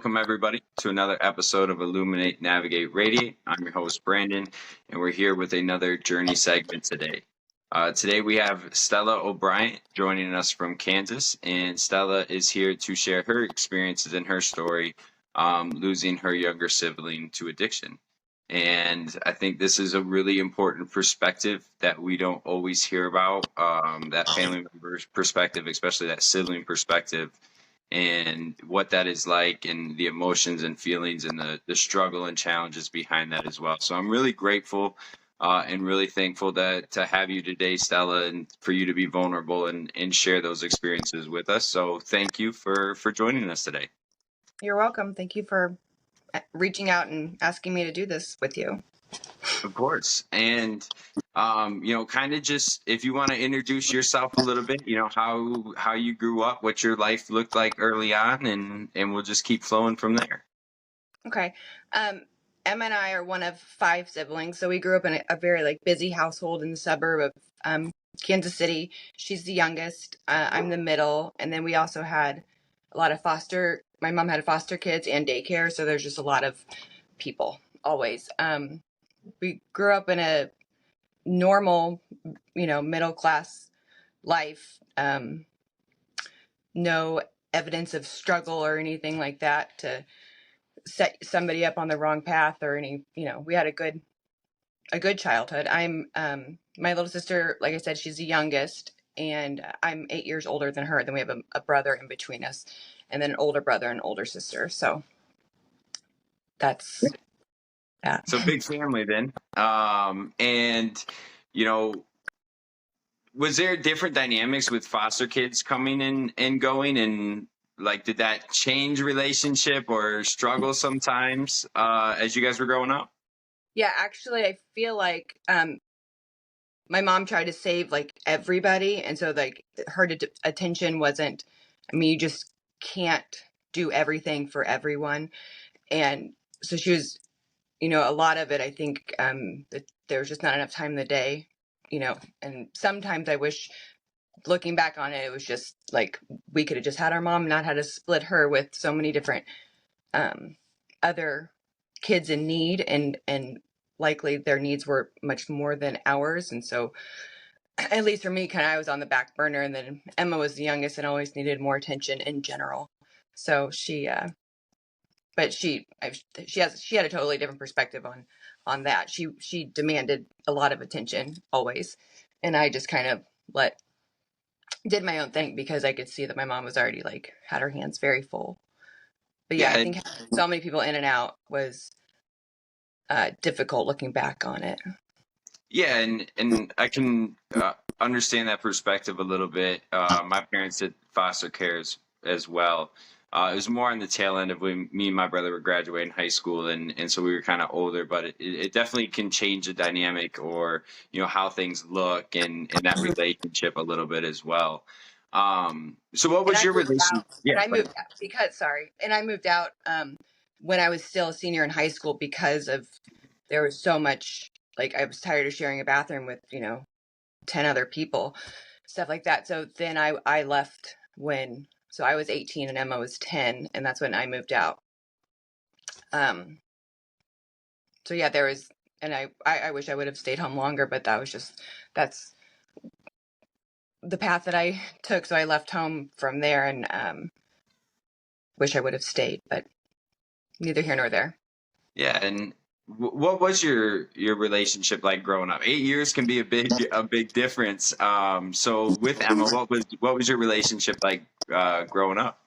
welcome everybody to another episode of Illuminate, Navigate, Radiate. I'm your host, Brandon, and we're here with another journey segment today. Today we have Stella O'Brien joining us from Kansas, and Stella is here to share her experiences and her story losing her younger sibling to addiction. And I think this is a really important perspective that we don't always hear about, that family member's perspective, especially that sibling perspective, and what that is like, and the emotions and feelings and the struggle and challenges behind that as well. So I'm really grateful and really thankful to have you today, Stella, and for you to be vulnerable and share those experiences with us. So thank you for joining us today. You're welcome. Thank you for reaching out and asking me to do this with you. Of course. And kind of just, if you want to introduce yourself a little bit, how you grew up, what your life looked like early on, and we'll just keep flowing from there. Okay. Emma and I are one of 5 siblings. So we grew up in a very busy household in the suburb of Kansas City. She's the youngest. I'm the middle. And then we also had a lot of my mom had foster kids and daycare. So there's just a lot of people always. We grew up in a normal, middle class life. No evidence of struggle or anything like that to set somebody up on the wrong path or we had a good childhood. I'm my little sister, like I said, she's the youngest, and I'm 8 years older than her. Then we have a brother in between us, and then an older brother and older sister. So that's that. So big family then. And was there different dynamics with foster kids coming in and going, and did that change relationship or struggle sometimes as you guys were growing up? Yeah, actually, I feel like my mom tried to save everybody, and so her attention wasn't. I mean, you just can't do everything for everyone, and so she was. A lot of it, I think, that there was just not enough time in the day. And sometimes I wish, looking back on it, it was just we could have just had our mom, not had to split her with so many different other kids in need, and likely their needs were much more than ours. And so, at least for me, I was on the back burner, and then Emma was the youngest and always needed more attention in general. So but she had a totally different perspective on that. She demanded a lot of attention always, and I just kind of did my own thing because I could see that my mom was already had her hands very full. But yeah, I think so many people in and out was difficult looking back on it. Yeah, and I can understand that perspective a little bit. My parents did foster care as well. It was more on the tail end of when me and my brother were graduating high school, and so we were kind of older, but it definitely can change the dynamic, or how things look and that relationship a little bit as well. So what was your relationship? Yeah, I moved out I moved out when I was still a senior in high school because there was so much, I was tired of sharing a bathroom with 10 other people, stuff like that. So then I left so I was 18 and Emma was 10, and that's when I moved out. So yeah, there was, and I wish I would have stayed home longer, but that's the path that I took. So I left home from there, and wish I would have stayed, but neither here nor there. Yeah, and what was your relationship like growing up? 8 years can be a big difference. So with Emma, what was your relationship like growing up?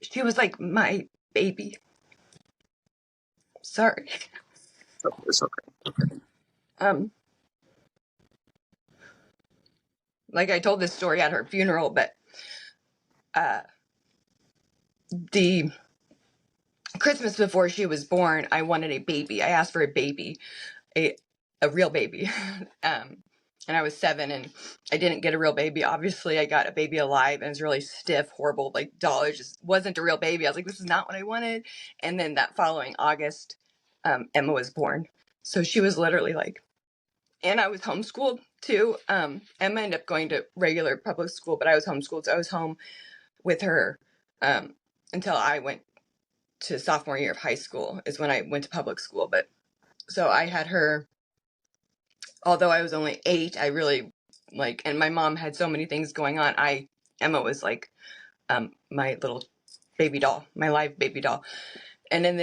She was like my baby. Sorry. It's okay. Like I told this story at her funeral, but the Christmas before she was born, I wanted a baby. I asked for a baby, a real baby. And I was 7, and I didn't get a real baby. Obviously, I got a baby alive, and it was really stiff, horrible, doll. It just wasn't a real baby. I was like, this is not what I wanted. And then that following August, Emma was born. So she was literally like, and I was homeschooled too. Emma ended up going to regular public school, but I was homeschooled. So I was home with her until I went to sophomore year of high school is when I went to public school. But so I had her, although I was only 8, I really like, and my mom had so many things going on. Emma was like my little baby doll, my live baby doll. And then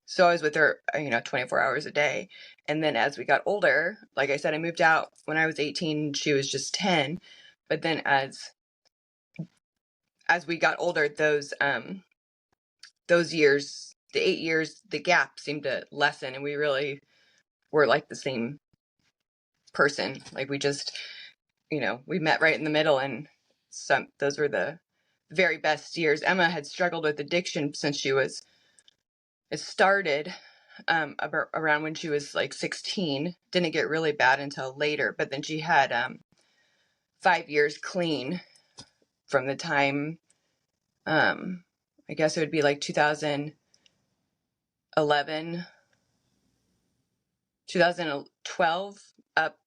so I was with her, 24 hours a day. And then as we got older, like I said, I moved out when I was 18, she was just 10. But then as we got older, those years, the 8 years, the gap seemed to lessen, and we really were like the same person. Like we just, we met right in the middle, and those were the very best years. Emma had struggled with addiction since it started around when she was like 16. Didn't get really bad until later, but then she had 5 years clean from the time, I guess it would be like 2011, 2012 up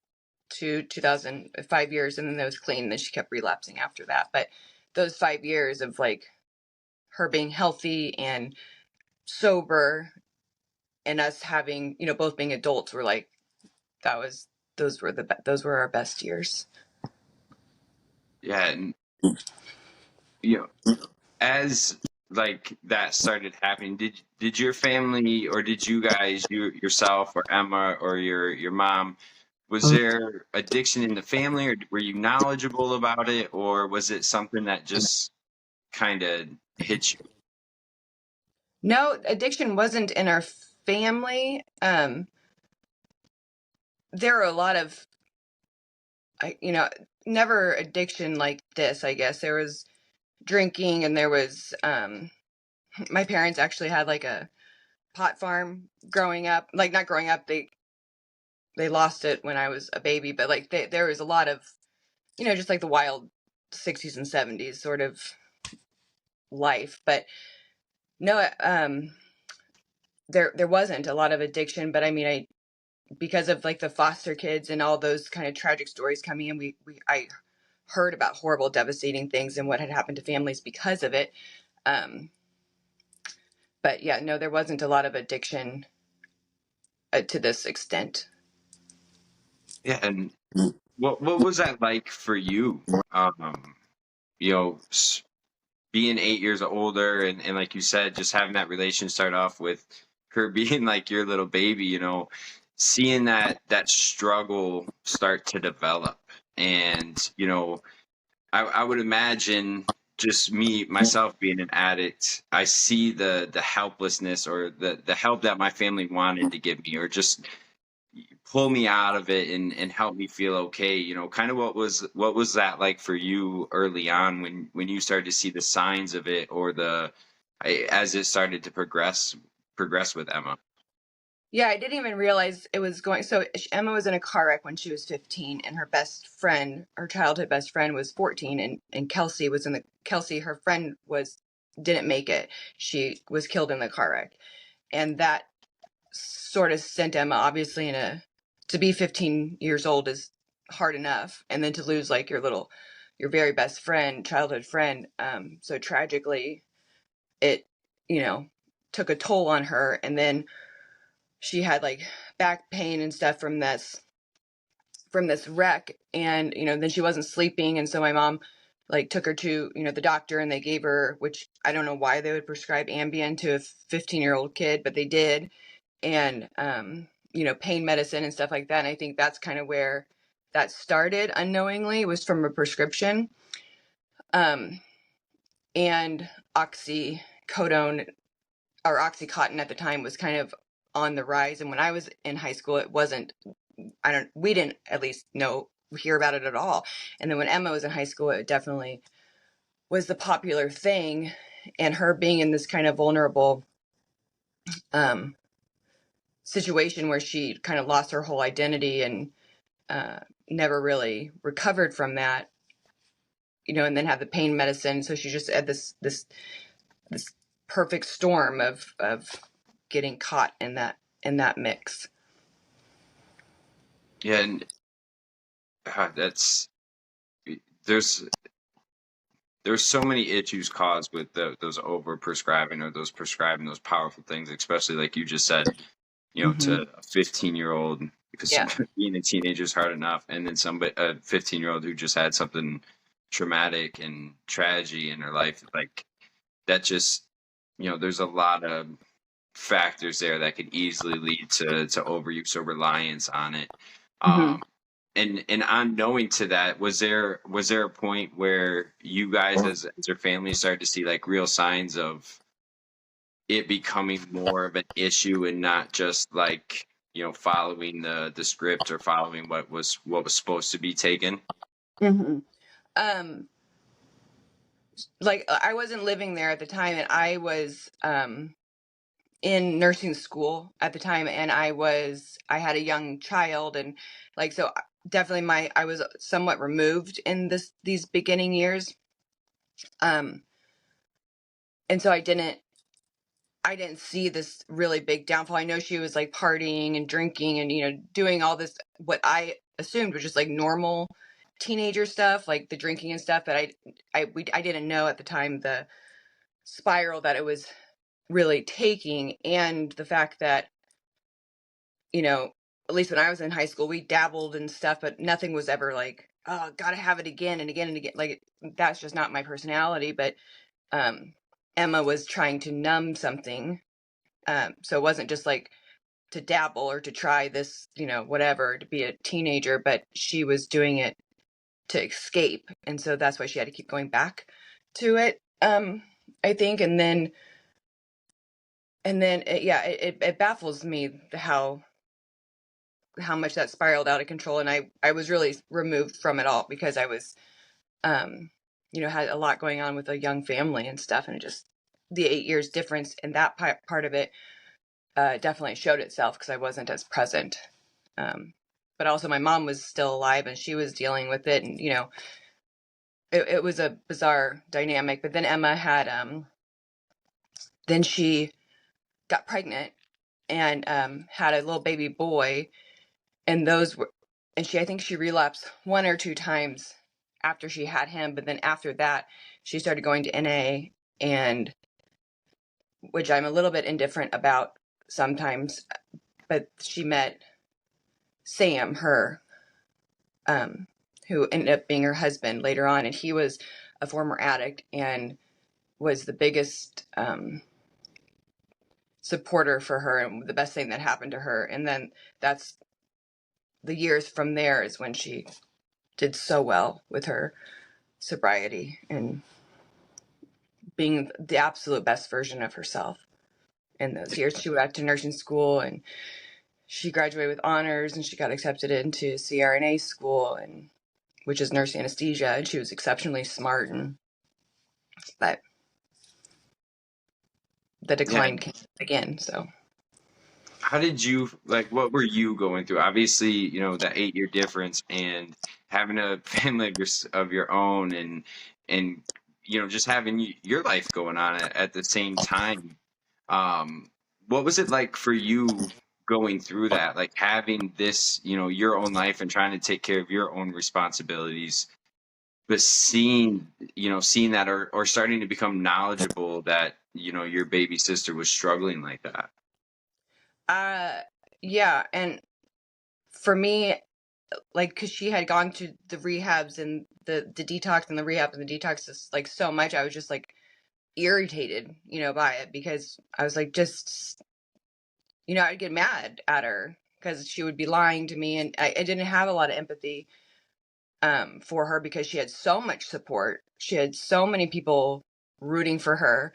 to 2005 years, and then that was clean, and then she kept relapsing after that. But those 5 years of like her being healthy and sober and us having, both being adults, were like, those were our best years. Yeah, and as like that started happening, did your family, or did you guys, yourself or Emma or your mom, was there addiction in the family, or were you knowledgeable about it, or was it something that just kind of hit you? No, addiction wasn't in our family. There are a lot of, never addiction like this, I guess. There was drinking, and there was, my parents actually had like a pot farm growing up. Like, not growing up, they lost it when I was a baby, but like there was a lot of, just like the wild 60s and 70s sort of life. But no, there wasn't a lot of addiction. But I mean, because of like the foster kids and all those kind of tragic stories coming in, I heard about horrible, devastating things and what had happened to families because of it. But yeah, no, there wasn't a lot of addiction to this extent. Yeah, and what was that like for you? You know, being 8 years older, and like you said, just having that relation start off with her being like your little baby, seeing that struggle start to develop. And I would imagine, just me myself being an addict, I see the helplessness, or the help that my family wanted to give me, or just pull me out of it and help me feel okay. Kind of what was that like for you early on, when you started to see the signs of it, or as it started to progress with Emma? Yeah, I didn't even realize it was going. So Emma was in a car wreck when she was 15, and her best friend, her childhood best friend, was 14, and Kelsey, her friend, didn't make it. She was killed in the car wreck, and that sort of sent Emma, obviously, to be 15 years old is hard enough, and then to lose like your very best friend, childhood friend, so tragically, it took a toll on her. And then she had like back pain and stuff from this wreck, and then she wasn't sleeping, and so my mom like took her to the doctor, and they gave her, which I don't know why they would prescribe Ambien to a 15-year-old kid, but they did. And pain medicine and stuff like that. And I think that's kind of where that started unknowingly, was from a prescription. And oxycodone, or Oxycontin at the time, was kind of on the rise. And when I was in high school, it wasn't, we didn't at least hear about it at all. And then when Emma was in high school, it definitely was the popular thing. And her being in this kind of vulnerable situation where she kind of lost her whole identity and never really recovered from that, and then had the pain medicine. So she just had this perfect storm of getting caught in that in that mix. Yeah, and that's there's there's so many issues caused with those over prescribing or those prescribing those powerful things, especially like you just said, to a 15-year-old, because Yeah. being a teenager is hard enough, and then somebody, a 15-year-old who just had something traumatic and tragedy in her life, like that just, there's a lot of factors there that could easily lead to overuse or reliance on it. Hmm. Um, and on knowing to that, was there a point where you guys as your family started to see like real signs of it becoming more of an issue and not just like following the script or following what was supposed to be taken? Hmm. Um, like I wasn't living there at the time, and I was in nursing school at the time, and I had a young child, and like so definitely I was somewhat removed in these beginning years. Um, and so I didn't see this really big downfall. I know she was like partying and drinking and doing all this what I assumed was just like normal teenager stuff, like the drinking and stuff. But I didn't know at the time the spiral that it was really taking, and the fact that at least when I was in high school, we dabbled and stuff, but nothing was ever like, oh, gotta have it again and again and again. Like that's just not my personality. But um, Emma was trying to numb something. So it wasn't just like to dabble or to try this, whatever, to be a teenager, but she was doing it to escape. And so that's why she had to keep going back to it, I think. And then it baffles me how much that spiraled out of control. And I was really removed from it all because I was, had a lot going on with a young family and stuff. And just the 8 years difference in that part of it definitely showed itself because I wasn't as present. But also my mom was still alive and she was dealing with it. And, it was a bizarre dynamic. But then Emma then she got pregnant and had a little baby boy. And I think she relapsed one or two times after she had him. But then after that, she started going to NA, and which I'm a little bit indifferent about sometimes. But she met Sam, who ended up being her husband later on, and he was a former addict and was the biggest supporter for her and the best thing that happened to her. And then that's the years from there is when she did so well with her sobriety and being the absolute best version of herself. In those years, she went back to nursing school and she graduated with honors, and she got accepted into CRNA school, and which is nurse anesthesia, and she was exceptionally smart. But the Yeah. decline came again. So How did you like? What were you going through? Obviously, that 8-year difference and having a family of your own, and just having your life going on at the same time. Um, what was it like for you going through that? Like having this, your own life and trying to take care of your own responsibilities, but seeing that, or starting to become knowledgeable that your baby sister was struggling like that. uh yeah, and for me, like, because she had gone to the rehabs and the detox and the rehab and the detox is like so much, I was just like irritated, by it, because I was like, just, I'd get mad at her because she would be lying to me, and I didn't have a lot of empathy for her because she had so much support. She had so many people rooting for her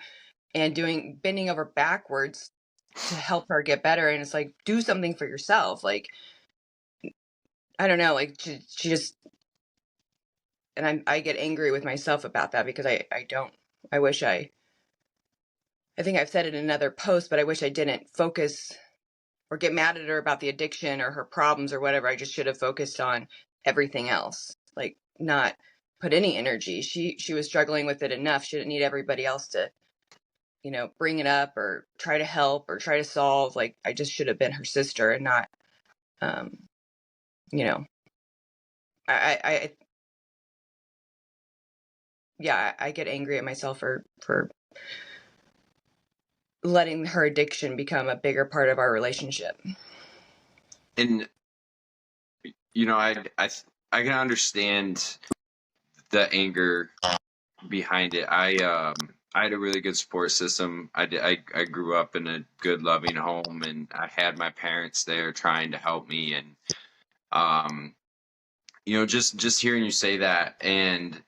and bending over backwards to help her get better. And it's like, do something for yourself. Like, I don't know, like she just, and I get angry with myself about that because I don't, I wish I think I've said it in another post, but I wish I didn't focus or get mad at her about the addiction or her problems or whatever. I just should have focused on everything else, like not put any energy. She was struggling with it enough. She didn't need everybody else to bring it up or try to help or try to solve. Like, I just should have been her sister and not, um, you know, I yeah, I get angry at myself for letting her addiction become a bigger part of our relationship. And I can understand the anger behind it. I had a really good support system. I grew up in a good, loving home, and I had my parents there trying to help me. And um, just hearing you say that, and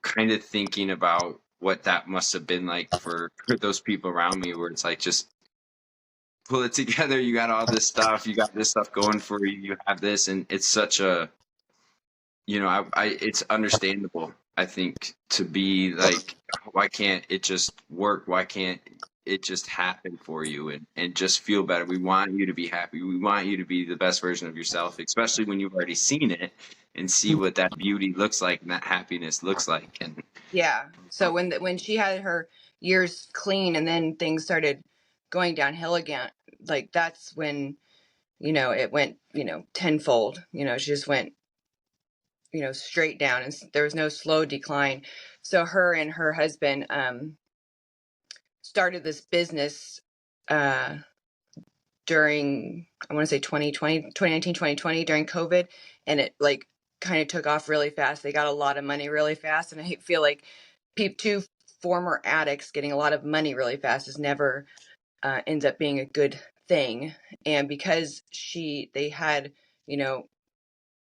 kind of thinking about what that must have been like for those people around me, where it's like, just pull it together. You got all this stuff. You got this stuff going for you. You have this, and it's such a it's understandable, I think, to be like, why can't it just work? Why can't it just happen for you and just feel better? We want you to be happy. We want you to be the best version of yourself, especially when you've already seen it and see what that beauty looks like and that happiness looks like. And Yeah. So when she had her years clean and then things started going downhill again, like that's when, it went, tenfold. She just went, straight down, and there was no slow decline. So her and her husband started this business uh during, I want to say 2019, 2020, during COVID, and it like kind of took off really fast. They got a lot of money really fast, and I feel like two former addicts getting a lot of money really fast is never ends up being a good thing. And because they had,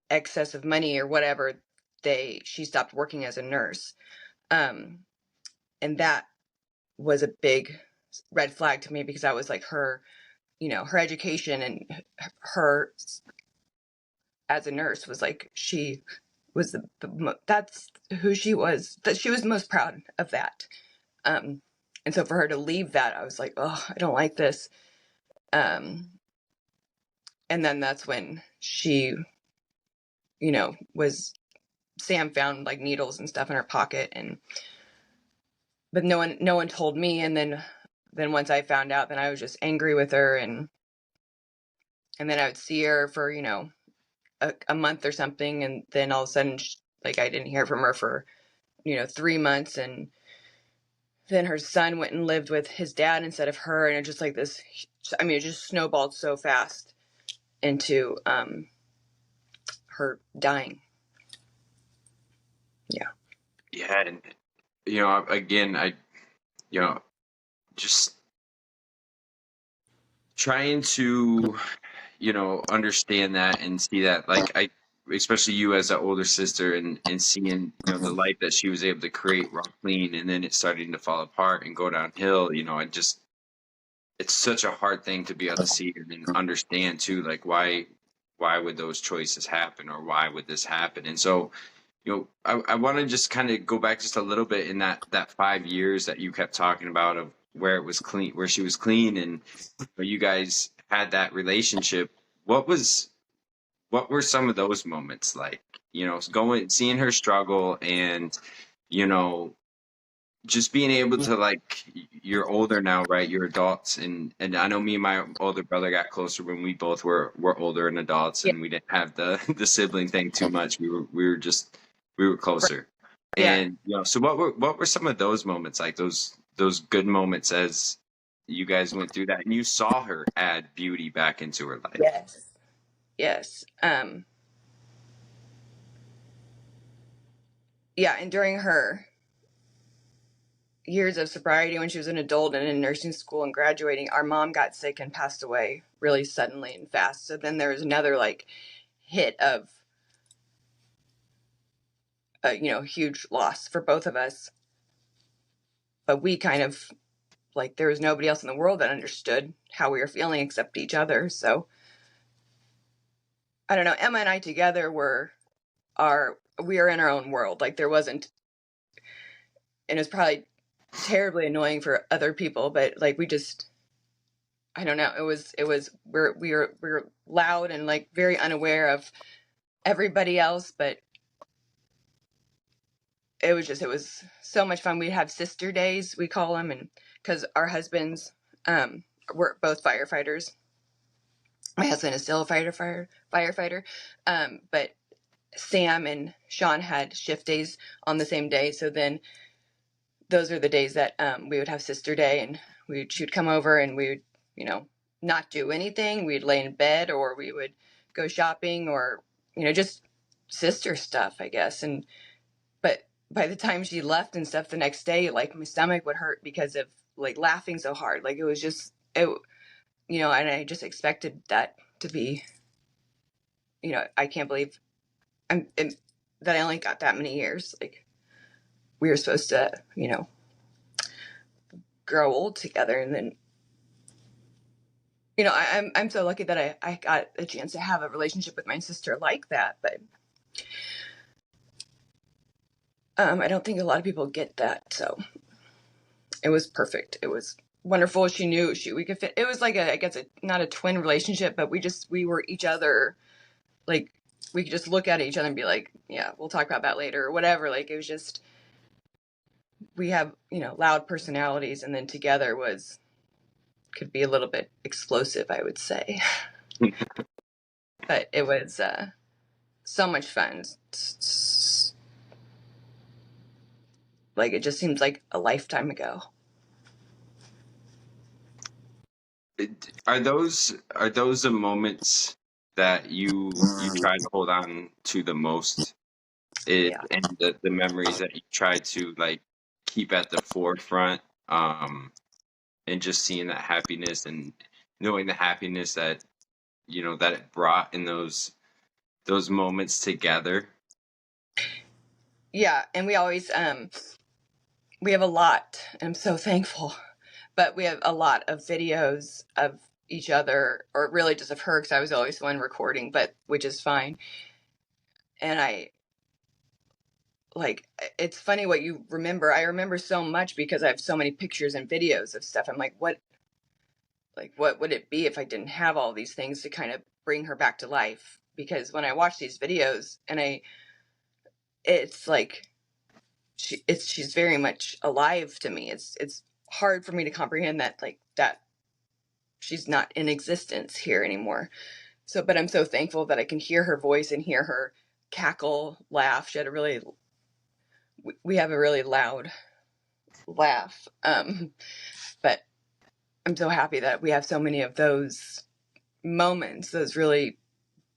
excess of money or whatever, she stopped working as a nurse. And that was a big red flag to me, because that was like her, her education and her as a nurse was like, she was that's who she was, that she was most proud of that. And so for her to leave that, I was like, oh, I don't like this. And then that's when she, Sam found like needles and stuff in her pocket, but no one told me. And then once I found out, then I was just angry with her, and then I would see her for, a month or something. And then all of a sudden, like, I didn't hear from her for, 3 months. And then her son went and lived with his dad instead of her. And it just like this, I mean, it just snowballed so fast into her dying. Yeah. yeah, and again, just trying to understand that and see that, like, especially you as an older sister, and seeing the life that she was able to create raw clean, and then it starting to fall apart and go downhill. It's such a hard thing to be able to see and then understand too, like, why would those choices happen, or why would this happen? And so I want to just kind of go back just a little bit in that 5 years that you kept talking about, of where it was clean, where she was clean, and where you guys had that relationship. What were some of those moments like? Seeing her struggle, and you know, just being able to, like, you're older now, right? You're adults, and I know me and my older brother got closer when we both were older and adults, Yeah. and we didn't have the the sibling thing too much. We were closer. Yeah. And so what were some of those moments like, those good moments, as you guys went through that and you saw her add beauty back into her life? Yes. Yes. Yeah. And during her years of sobriety, when she was an adult and in nursing school and graduating, our mom got sick and passed away really suddenly and fast. So then there was another like hit of a huge loss for both of us. But we kind of, like, there was nobody else in the world that understood how we were feeling except each other. So I don't know, Emma and I together we are in our own world. Like, there wasn't, and it was probably terribly annoying for other people, but like, we just, I don't know, we were loud and like very unaware of everybody else, but it was so much fun. We'd have sister days, we call them, and because our husbands were both firefighters. My husband is still a firefighter, but Sam and Sean had shift days on the same day. So then those are the days that we would have sister day, and she'd come over and we would, not do anything. We'd lay in bed, or we would go shopping, or, just sister stuff, I guess. But by the time she left and stuff the next day, like my stomach would hurt because of like laughing so hard. Like it was just, and I just expected that to be, I can't believe that I only got that many years. Like we were supposed to, grow old together. And then, I'm so lucky that I got a chance to have a relationship with my sister like that. But I don't think a lot of people get that. So it was perfect. It was wonderful. She knew we could fit. It was like I guess not a twin relationship, but we were each other. Like we could just look at each other and be like, yeah, we'll talk about that later or whatever. Like it was just, we have, loud personalities, and then together could be a little bit explosive, I would say. But it was so much fun. Like it just seems like a lifetime ago. Are those the moments that you try to hold on to the most? Yeah. And the memories that you try to like keep at the forefront, and just seeing that happiness and knowing the happiness that that it brought in those moments together. Yeah, and we always we have a lot, and I'm so thankful. But we have a lot of videos of each other, or really just of her, because I was always the one recording, but which is fine. And it's funny what you remember. I remember so much because I have so many pictures and videos of stuff. I'm like, what would it be if I didn't have all these things to kind of bring her back to life? Because when I watch these videos, and it's like she's very much alive to me. It's hard for me to comprehend that she's not in existence here anymore. So, but I'm so thankful that I can hear her voice and hear her cackle, laugh. We have a really loud laugh. But I'm so happy that we have so many of those moments, those really,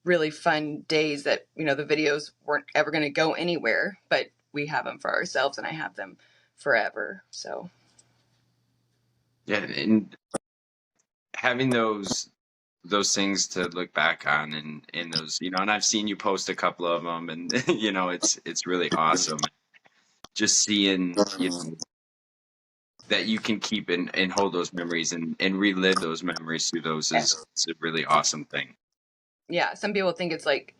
really fun days that, the videos weren't ever going to go anywhere, but we have them for ourselves, and I have them forever. So. Yeah, and having those things to look back on, and those, and I've seen you post a couple of them, and it's really awesome just seeing that you can keep and hold those memories and relive those memories through those is a really awesome thing. Yeah, some people think it's like,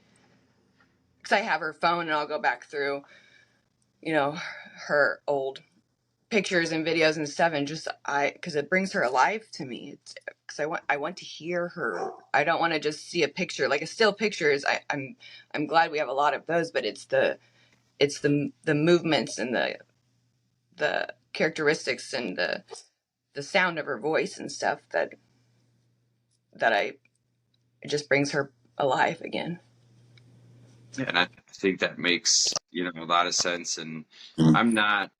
because I have her phone and I'll go back through, her old pictures and videos and stuff, and just because it brings her alive to me. It's because I want to hear her. I don't want to just see a picture. Like a still picture is, I'm glad we have a lot of those, but it's the movements and the characteristics and the sound of her voice and stuff that it just brings her alive again. Yeah, and I think that makes a lot of sense. And I'm not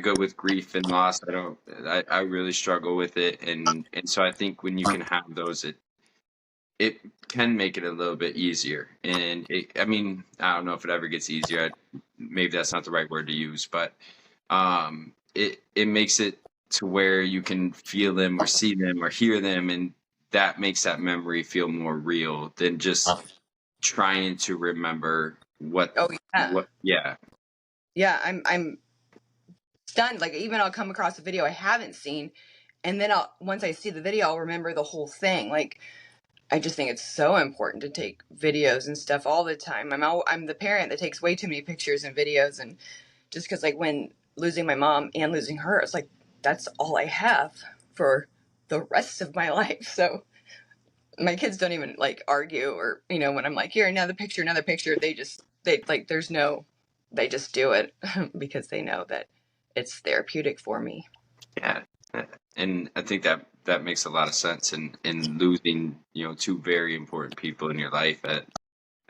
good with grief and loss. I really struggle with it, and so I think when you can have those, it can make it a little bit easier. And I mean, I don't know if it ever gets easier. Maybe that's not the right word to use, but it makes it to where you can feel them or see them or hear them, and that makes that memory feel more real than just trying to remember what. Oh yeah. What, yeah. Yeah, I'm stunned. Like even I'll come across a video I haven't seen, and then once I see the video, I'll remember the whole thing. Like I just think it's so important to take videos and stuff all the time. I'm the parent that takes way too many pictures and videos, and just because like when losing my mom and losing her, it's like that's all I have for the rest of my life. So my kids don't even like argue, or when I'm like, here, another picture, they like there's no they just do it because they know that it's therapeutic for me. Yeah, and I think that that makes a lot of sense. In losing, you know, two very important people in your life at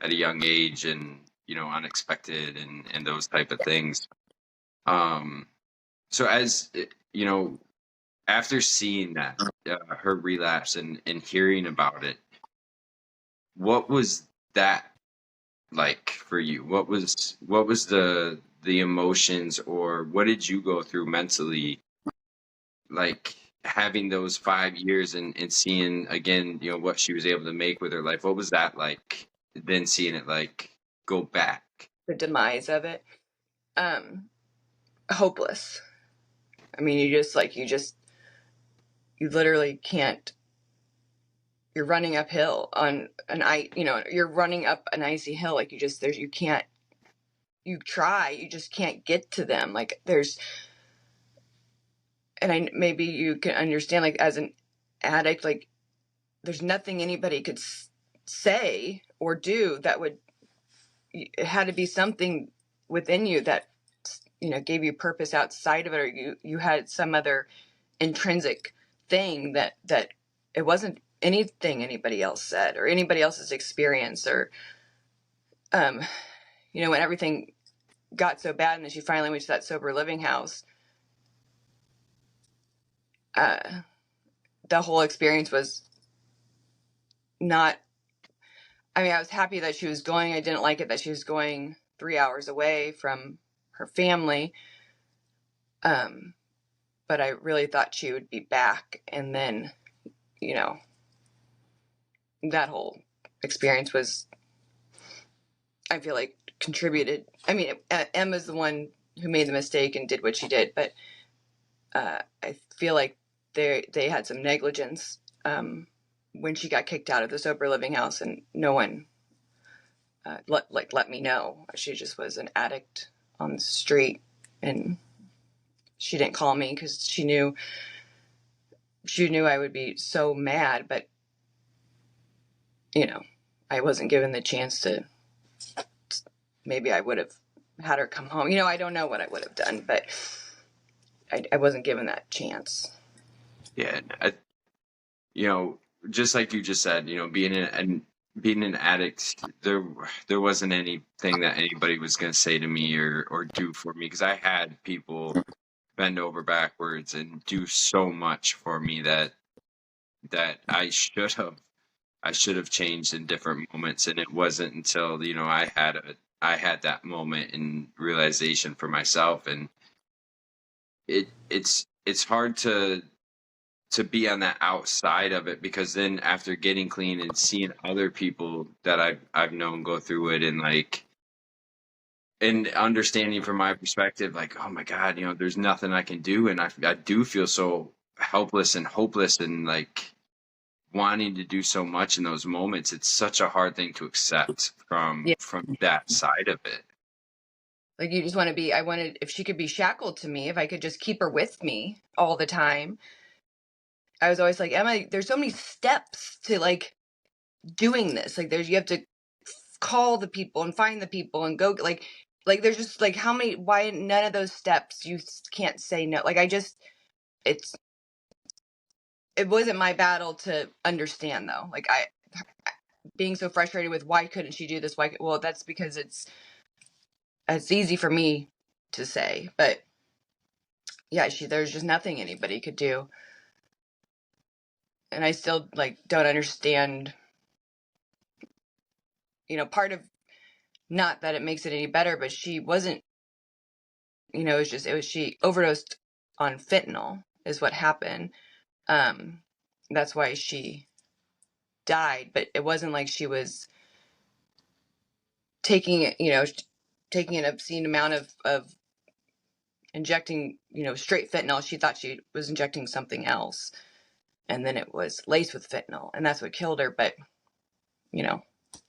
a young age, and you know, unexpected, and those type of things. Um, so as you know, after seeing that her relapse and hearing about it, what was that like for you? What was the emotions, or what did you go through mentally, like having those 5 years and seeing again, you know, what she was able to make with her life? What was that like? Then seeing it like go back. The demise of it, hopeless. I mean, you literally can't. You're running uphill on you're running up an icy hill. Like you can't. You try, you just can't get to them. Like maybe you can understand, like as an addict, like there's nothing anybody could say or do that would. It had to be something within you that gave you purpose outside of it, or you had some other intrinsic thing that it wasn't anything anybody else said or anybody else's experience, or when everything got so bad and then she finally went to that sober living house, the whole experience was not. I mean, I was happy that she was going. I didn't like it that she was going 3 hours away from her family. But I really thought she would be back. And then, that whole experience was, I feel like, contributed. I mean, Emma's the one who made the mistake and did what she did, but I feel like they had some negligence when she got kicked out of the sober living house, and no one let me know. She just was an addict on the street, and she didn't call me because she knew I would be so mad, but I wasn't given the chance to. Maybe I would have had her come home. I don't know what I would have done, but I wasn't given that chance. Yeah, just like you just said, being an addict, there wasn't anything that anybody was going to say to me or do for me, because I had people bend over backwards and do so much for me that I should have changed in different moments. And it wasn't until I had that moment and realization for myself. And it's hard to be on the outside of it, because then after getting clean and seeing other people that I've known go through it, and understanding from my perspective, like, oh my God, there's nothing I can do. And I do feel so helpless and hopeless, and like wanting to do so much in those moments. It's such a hard thing to accept Yeah. from that side of it. Like, you just want to be. I wanted, if she could be shackled to me, if I could just keep her with me all the time. I was always like, Emma, there's so many steps to like doing this. Like, you have to call the people and find the people and go, like there's just like, why none of those steps you can't say no. Like, it wasn't my battle to understand, though. Like, being so frustrated with why couldn't she do this? Well, that's because it's easy for me to say, but yeah, there's just nothing anybody could do. And I still like don't understand, part of, not that it makes it any better, but she wasn't, she overdosed on fentanyl is what happened. That's why she died, but it wasn't like she was taking an obscene amount of injecting, straight fentanyl. She thought she was injecting something else, and then it was laced with fentanyl, and that's what killed her. But you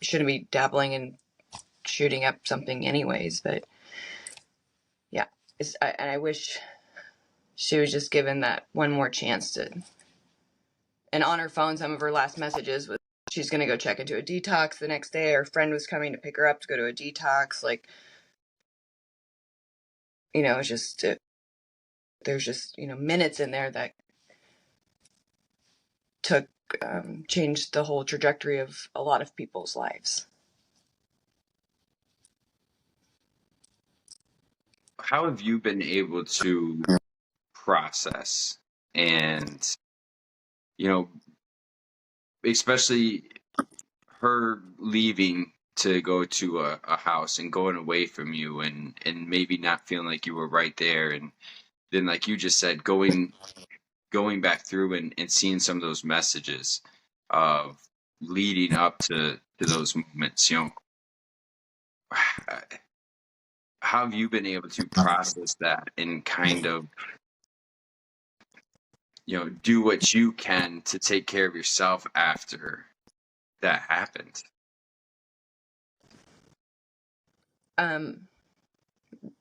shouldn't be dabbling in shooting up something anyways. But yeah, and I wish she was just given that one more chance to. And on her phone, some of her last messages was she's going to go check into a detox the next day. Her friend was coming to pick her up to go to a detox. Like, it's just there's just minutes in there that took changed the whole trajectory of a lot of people's lives. How have you been able to process and, you know, especially her leaving to go to a house and going away from you and maybe not feeling like you were right there, and then like you just said, going back through and seeing some of those messages of leading up to those moments, how have you been able to process that and kind of, do what you can to take care of yourself after that happened?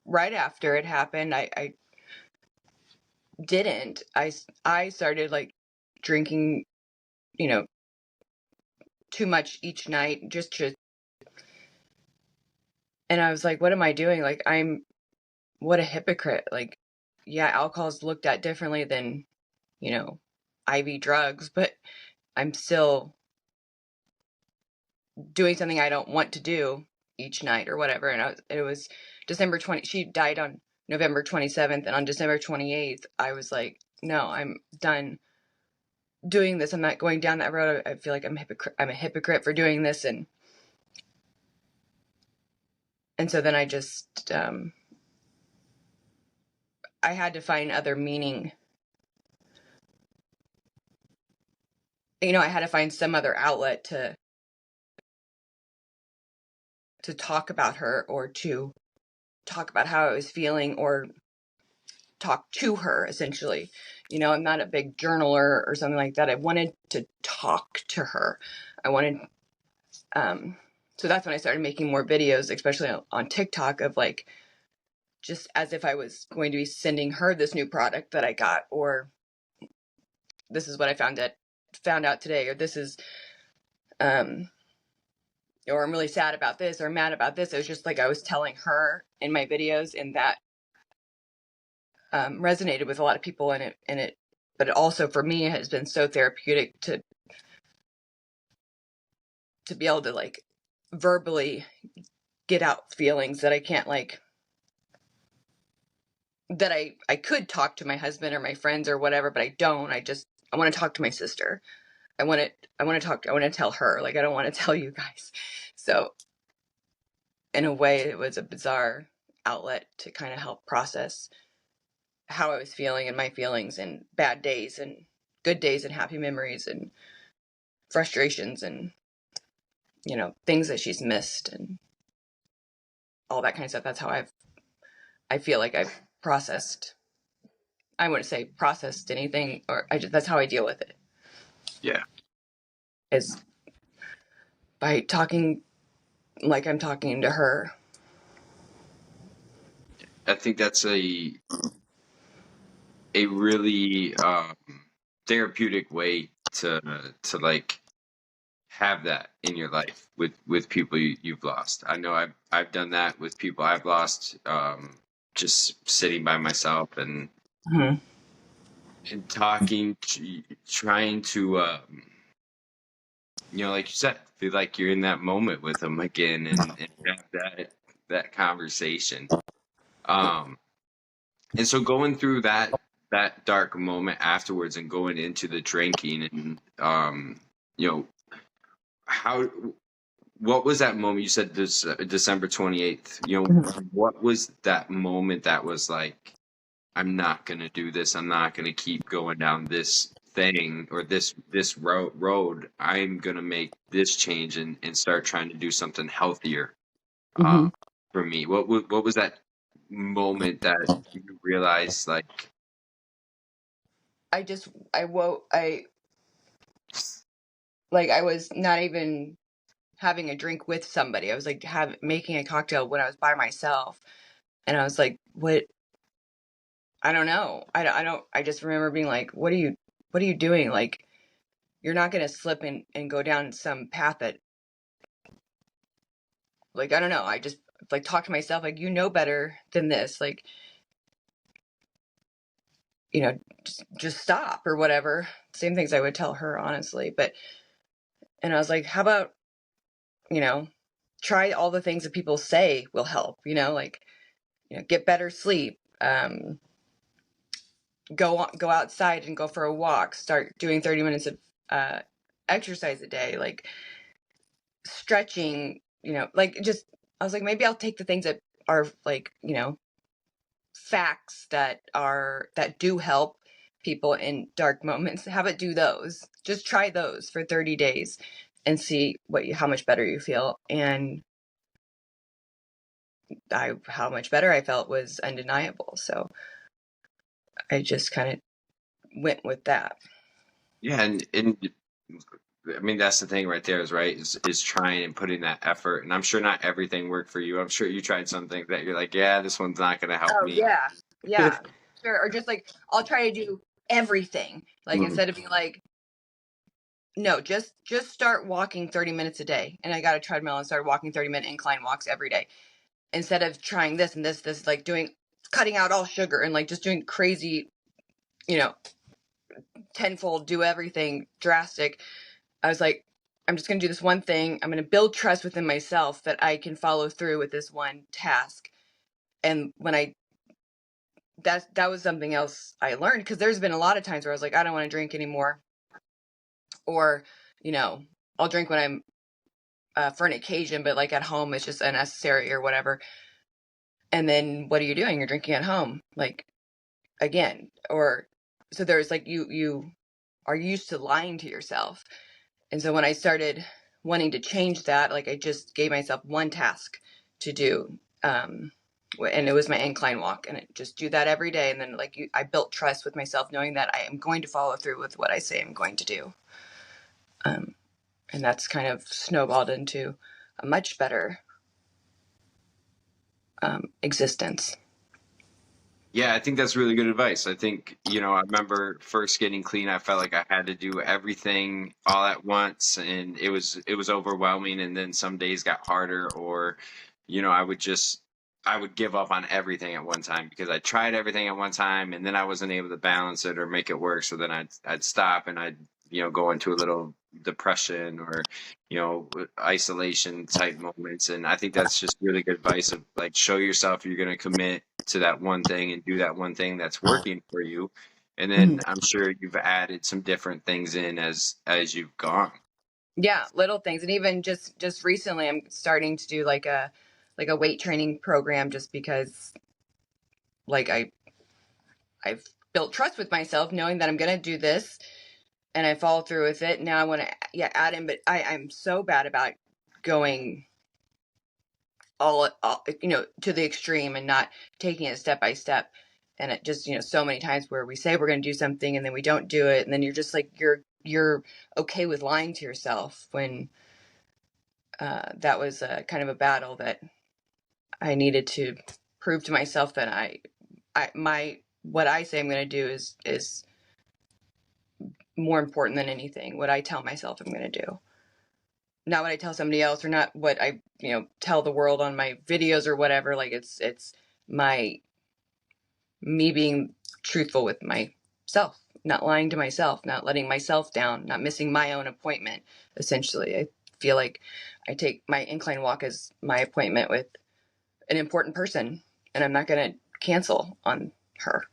Right after it happened, I didn't. I started like drinking, too much each night, and I was like, what am I doing? Like, what a hypocrite. Like, yeah, alcohol's looked at differently than, IV drugs, but I'm still doing something I don't want to do each night or whatever. And it was December 20, she died on November 27th. And on December 28th, I was like, no, I'm done doing this. I'm not going down that road. I feel like I'm a hypocrite for doing this. And so then I just, I had to find other meaning. I had to find some other outlet to talk about her, or to talk about how I was feeling, or talk to her, essentially. I'm not a big journaler or something like that. I wanted to talk to her. I wanted, so that's when I started making more videos, especially on TikTok, of like, just as if I was going to be sending her this new product that I got, or this is what I found out today, or this is, or I'm really sad about this, or mad about this. It was just like I was telling her in my videos, and that resonated with a lot of people, but it also for me has been so therapeutic to be able to like verbally get out feelings that I can't, like, that I could talk to my husband or my friends or whatever, but I don't. I want to talk to my sister. I want to tell her, like, I don't want to tell you guys. So in a way, it was a bizarre outlet to kind of help process how I was feeling, and my feelings, and bad days and good days, and happy memories, and frustrations, and things that she's missed, and all that kind of stuff. That's how I feel like I've processed. I wouldn't say processed anything, or that's how I deal with it, Yeah, is by talking like I'm talking to her. I think that's a really therapeutic way to like have that in your life with people you've lost. I know I've done that with people I've lost, just sitting by myself Mm-hmm. and talking, trying to like you said, feel like you're in that moment with them again, and have that conversation. Um, and so going through that dark moment afterwards and going into the drinking, and you know how what was that moment? You said this December 28th. What was that moment that was like, I'm not gonna do this. I'm not gonna keep going down this thing, or this road. I'm gonna make this change and start trying to do something healthier Mm-hmm. for me. What was that moment that you realized, like, I woke, I was not even having a drink with somebody. I was like making a cocktail when I was by myself, and I was like, what? I don't know. I don't. I just remember being like, what are you doing? Like, you're not gonna slip and go down some path that, like, I don't know. I just like talk to myself, like, better than this. Like, just stop or whatever. Same things I would tell her, honestly. And I was like, how about, try all the things that people say will help, like, get better sleep, go outside and go for a walk, start doing 30 minutes of exercise a day, like stretching, like just, I was like, maybe I'll take the things that are like, facts that do help people in dark moments. Have it do those. Just try those for 30 days and see how much better you feel. And how much better I felt was undeniable. So I just kind of went with that. Yeah, and I mean that's the thing right there is right is trying and putting that effort. And I'm sure not everything worked for you. I'm sure you tried something that you're like, yeah, this one's not going to help Oh me. yeah, sure. Or just like I'll try to do everything. Like Mhm. instead of being like, no, just start walking 30 minutes a day. And I got a treadmill and started walking 30-minute incline walks every day. Instead of trying this and this, like cutting out all sugar and like just doing crazy, tenfold, do everything drastic. I was like, I'm just going to do this one thing. I'm going to build trust within myself that I can follow through with this one task. And that was something else I learned, because there's been a lot of times where I was like, I don't want to drink anymore. Or, I'll drink when I'm for an occasion, but like at home, it's just unnecessary or whatever. And then what are you doing? You're drinking at home, like again. Or so there's like, you are used to lying to yourself. And so when I started wanting to change that, like I just gave myself one task to do. And it was my incline walk, and just do that every day. And then I built trust with myself, knowing that I am going to follow through with what I say I'm going to do. And that's kind of snowballed into a much better existence. Yeah, I think that's really good advice. I think, I remember first getting clean, I felt like I had to do everything all at once and it was overwhelming, and then some days got harder, or I would give up on everything at one time because I tried everything at one time and then I wasn't able to balance it or make it work. So then I'd stop and I'd, go into a little depression or, isolation type moments. And I think that's just really good advice of like show yourself you're going to commit to that one thing and do that one thing that's working for you. And then I'm sure you've added some different things in as you've gone. Yeah, little things. And even just recently, I'm starting to do like a weight training program, just because like I've built trust with myself, knowing that I'm going to do this, and I follow through with it. Now I want to add in, but I'm so bad about going all to the extreme and not taking it step by step. And it just, so many times where we say we're going to do something and then we don't do it, and then you're just like you're okay with lying to yourself, when that was kind of a battle that I needed to prove to myself that what I say I'm going to do is more important than anything. What I tell myself I'm going to do, not what I tell somebody else, or not what I tell the world on my videos or whatever. Like it's my me being truthful with myself, not lying to myself, not letting myself down, not missing my own appointment. Essentially, I feel like I take my incline walk as my appointment with an important person, and I'm not going to cancel on her.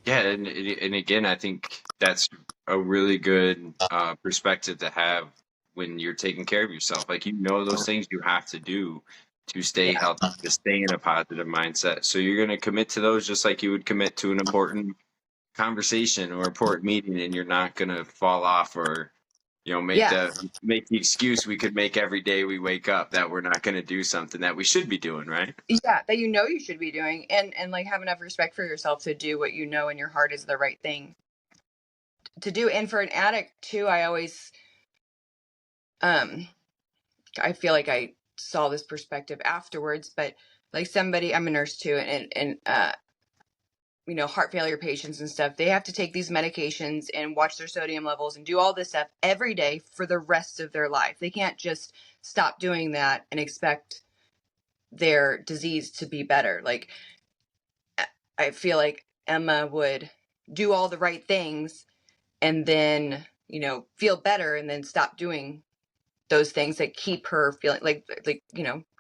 Yeah, and again, I think that's a really good perspective to have when you're taking care of yourself. Like those things you have to do to stay Yeah. healthy, to stay in a positive mindset. So you're going to commit to those just like you would commit to an important conversation or important meeting, and you're not going to fall off or make Yeah. the excuse we could make every day we wake up that we're not going to do something that we should be doing, right? Yeah, that you should be doing, and like have enough respect for yourself to do what you know in your heart is the right thing to do. And for an addict too, I always I feel like I saw this perspective afterwards, but like I'm a nurse too, and heart failure patients and stuff, they have to take these medications and watch their sodium levels and do all this stuff every day for the rest of their life. They can't just stop doing that and expect their disease to be better. Like I feel like Emma would do all the right things and then, feel better and then stop doing those things that keep her feeling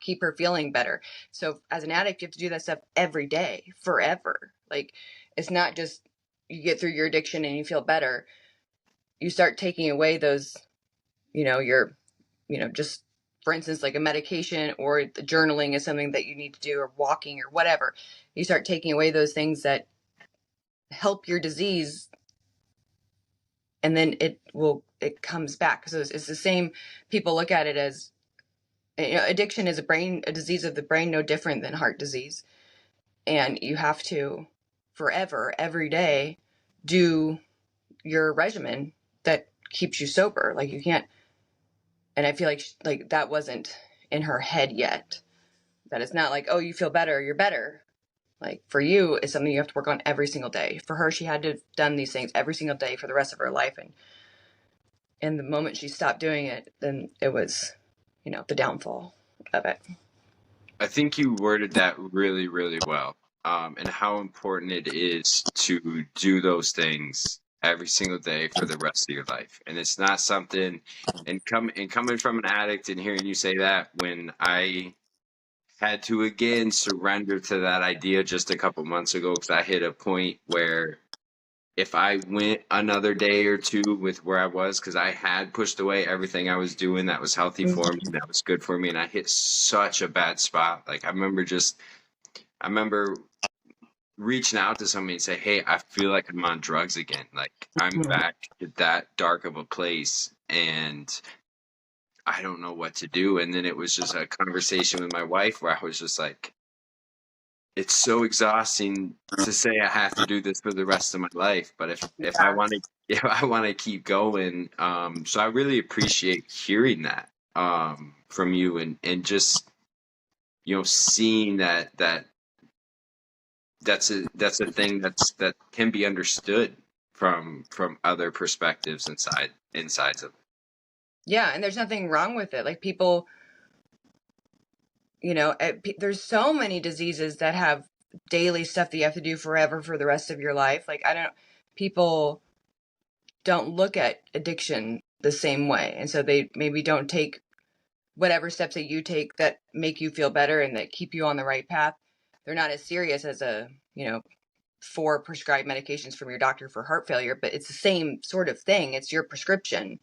keep her feeling better. So as an addict, you have to do that stuff every day, forever. Like, it's not just you get through your addiction and you feel better. You start taking away those, your, just for instance, like a medication, or the journaling is something that you need to do, or walking or whatever. You start taking away those things that help your disease, and then it comes back. So it's the same. People look at it as, addiction is a disease of the brain, no different than heart disease. And you have to forever, every day, do your regimen that keeps you sober. Like, you can't, and I feel like that wasn't in her head yet. That it's not like, oh, you feel better, you're better. Like, for you, it's something you have to work on every single day. For her, she had to have done these things every single day for the rest of her life. And the moment she stopped doing it, then it was, the downfall of it. I think you worded that really, really well, and how important it is to do those things every single day for the rest of your life. And it's not something, and coming from an addict and hearing you say that, when I had to again surrender to that idea just a couple months ago, because I hit a point where if I went another day or two with where I was, because I had pushed away everything I was doing that was healthy for me, that was good for me, and I hit such a bad spot. Like, I remember reaching out to somebody and say, "Hey, I feel like I'm on drugs again. Like, I'm back to that dark of a place, and I don't know what to do." And then it was just a conversation with my wife where I was just like, it's so exhausting to say I have to do this for the rest of my life, but if I Yeah. want to if I want to keep going, so I really appreciate hearing that from you, and just seeing that's a thing that can be understood from other perspectives insides of it. Yeah, and there's nothing wrong with it. Like, people, there's so many diseases that have daily stuff that you have to do forever for the rest of your life. Like, people don't look at addiction the same way. And so they maybe don't take whatever steps that you take that make you feel better and that keep you on the right path. They're not as serious as four prescribed medications from your doctor for heart failure, but it's the same sort of thing. It's your prescription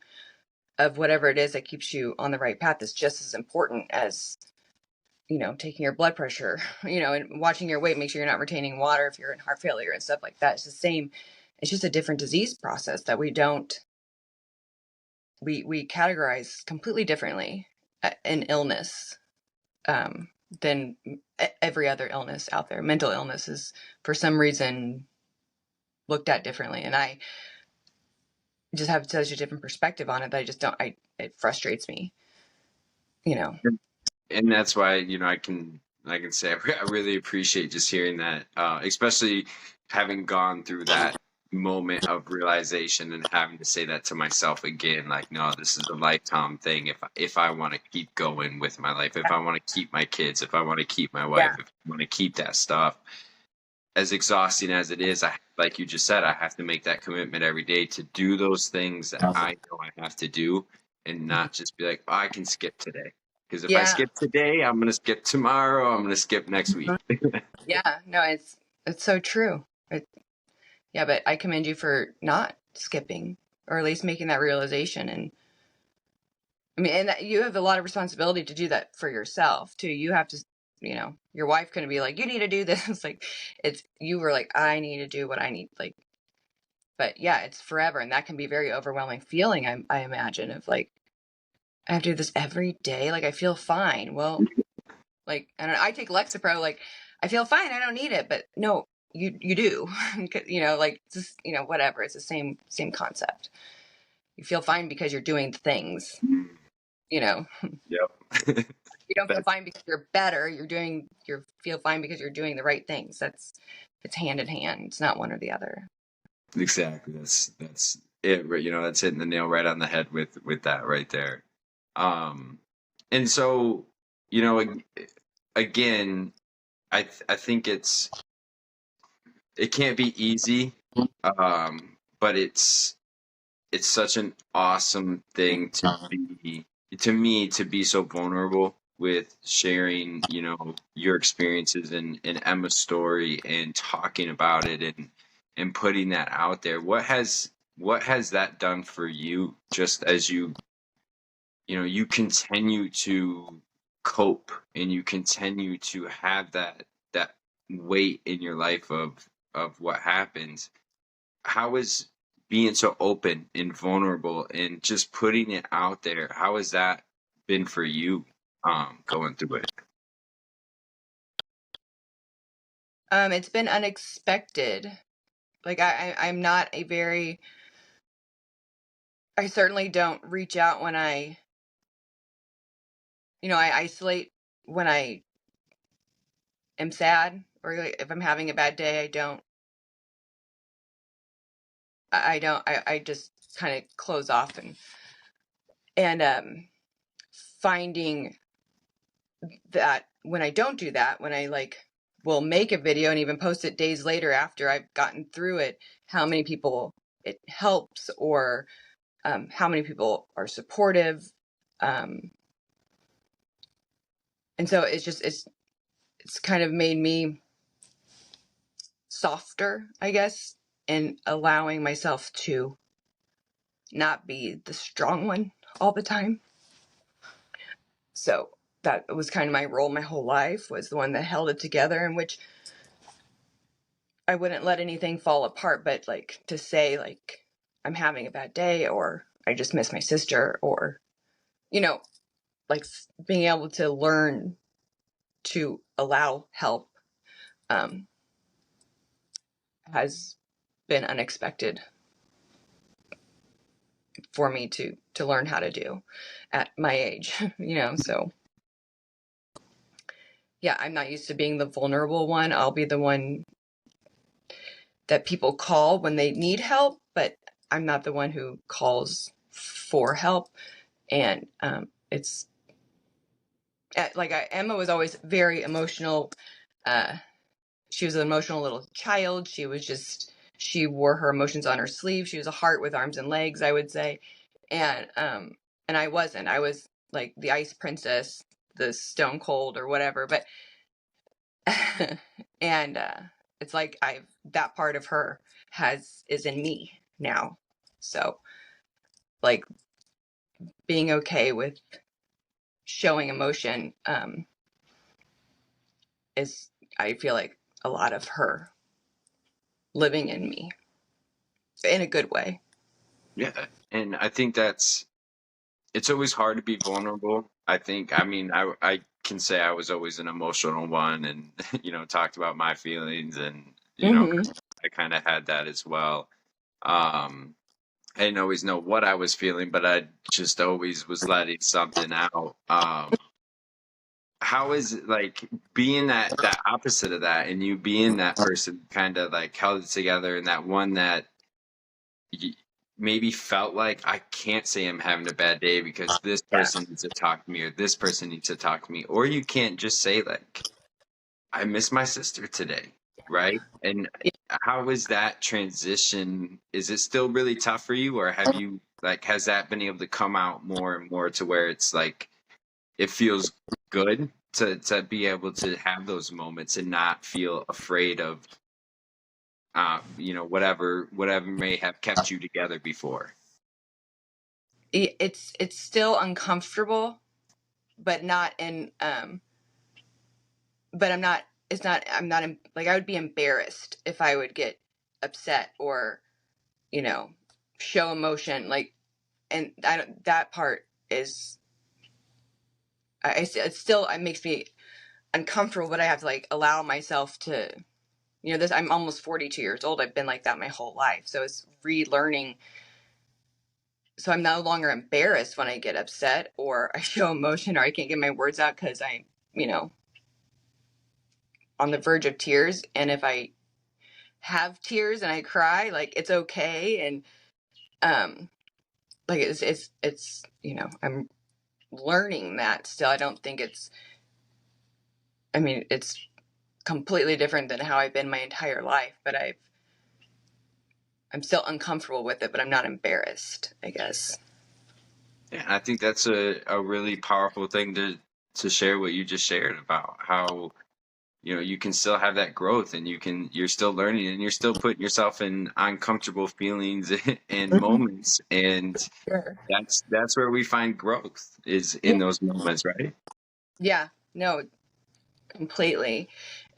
of whatever it is that keeps you on the right path is just as important as, taking your blood pressure, and watching your weight, make sure you're not retaining water if you're in heart failure and stuff like that. It's the same. It's just a different disease process that we categorize completely differently in illness, than every other illness out there. Mental illness is, for some reason, looked at differently. And I just have such a different perspective on it that I just don't, it frustrates me, you know. And that's why I can say I really appreciate just hearing that, especially having gone through that moment of realization and having to say that to myself again, like, no, this is a lifetime thing. If I want to keep going with my life, if I want to keep my kids, if I want to keep my wife, Yeah. if I want to keep that stuff, as exhausting as it is, I, like you just said, I have to make that commitment every day to do those things that I know I have to do, and not just be like, oh, I can skip today. Because if I Yeah. skip today, I'm gonna skip tomorrow. I'm gonna skip next week. Yeah. No, it's so true. Yeah, but I commend you for not skipping, or at least making that realization. And I mean, and that you have a lot of responsibility to do that for yourself too. You have to, your wife couldn't be like, you need to do this. It's like, you were like, I need to do what I need. Like, but yeah, it's forever. And that can be very overwhelming feeling. I imagine, of like, I have to do this every day. Like, I feel fine. Well, like, I don't know, I take Lexapro, like, I feel fine, I don't need it, but no, you do. Like, just, whatever. It's the same concept. You feel fine because you're doing things, you know. Yep. You don't feel That fine because you're better. You feel fine because you're doing the right things. It's hand in hand. It's not one or the other. exactly. That's it. Right. That's hitting the nail right on the head with that right there. Um, and so, you know, again, I think it's it can't be easy, but it's such an awesome thing to me to be so vulnerable with sharing, you know, your experiences and Emma's story and talking about it and putting that out there. What has that done for you just as you know, you continue to cope and you continue to have that weight in your life of what happens? How is being so open and vulnerable and just putting it out there, how has that been for you going through it? It's been unexpected. Like I'm not a very, I certainly don't reach out when I isolate when I am sad, or like if I'm having a bad day, I just kind of close off, and finding that when I don't do that, when I like will make a video and even post it days later after I've gotten through it, how many people it helps, or how many people are supportive. Um, and so it's kind of made me softer, I guess, in allowing myself to not be the strong one all the time. So that was kind of my role my whole life, was the one that held it together, in which I wouldn't let anything fall apart, but like to say like I'm having a bad day, or I just miss my sister, or you know, like being able to learn to allow help um, has been unexpected for me to learn how to do at my age, so yeah, I'm not used to being the vulnerable one. I'll be the one that people call when they need help, but I'm not the one who calls for help. And it's like Emma was always very emotional. She was an emotional little child. She wore her emotions on her sleeve. She was a heart with arms and legs, I would say. And I wasn't. I was like the ice princess, the stone cold or whatever. But and it's like that part of her is in me now. So like being okay with showing emotion is, I feel like, a lot of her living in me in a good way. Yeah, and I think it's always hard to be vulnerable. I mean, I can say I was always an emotional one and, you know, talked about my feelings and, you know, Mm-hmm. I kind of had that as well. Um, I didn't always know what I was feeling, but I just always was letting something out. How is it like being that opposite of that and you being that person kind of like held it together and that one that y- maybe felt like I can't say I'm having a bad day because this Yeah. person needs to talk to me or this person needs to talk to me, or you can't just say like I miss my sister today, right? And how is that transition? Is it still really tough for you, or have you like has that been able to come out more and more to where it's like it feels good to be able to have those moments and not feel afraid of you know, whatever may have kept you together before? It's still uncomfortable, but not in but I'm not it's not I'm not like, I would be embarrassed if I would get upset or you know show emotion, like, and I don't, that part is it still, it makes me uncomfortable, but I have to like allow myself to, this, I'm almost 42 years old. I've been like that my whole life, so it's relearning. So I'm no longer embarrassed when I get upset or I show emotion or I can't get my words out because I'm, on the verge of tears. And if I have tears and I cry, like, it's okay. And like it's I'm learning that still. I don't think it's, I mean, it's completely different than how I've been my entire life, but I'm still uncomfortable with it, but I'm not embarrassed, I guess. Yeah, I think that's a really powerful thing to share what you just shared about how, you know, you can still have that growth and you're still learning and you're still putting yourself in uncomfortable feelings and Mhm. moments. And Sure. that's where we find growth is in Yeah. those moments, right? Yeah. No, completely.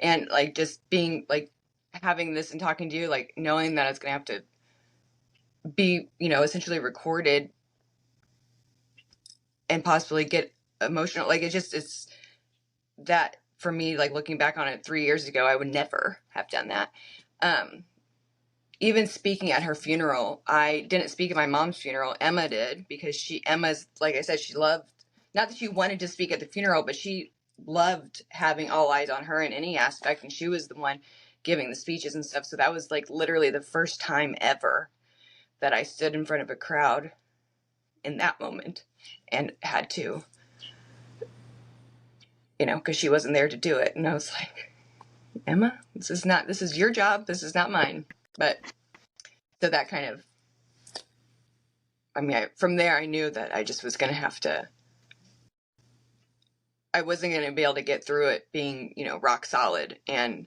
And like just being like having this and talking to you, like knowing that it's going to have to be, essentially recorded and possibly get emotional. Like it's that for me, like looking back on it 3 years ago, I would never have done that. Um, Even speaking at her funeral, I didn't speak at my mom's funeral. Emma did because Emma's, like I said, she loved, not that she wanted to speak at the funeral, but she loved having all eyes on her in any aspect. And she was the one giving the speeches and stuff. So that was like literally the first time ever that I stood in front of a crowd in that moment and had to, because she wasn't there to do it. And I was like, Emma, this is your job. This is not mine. But so that kind of, I mean, from there, I knew that I just was going to have to, I wasn't going to be able to get through it being, rock solid and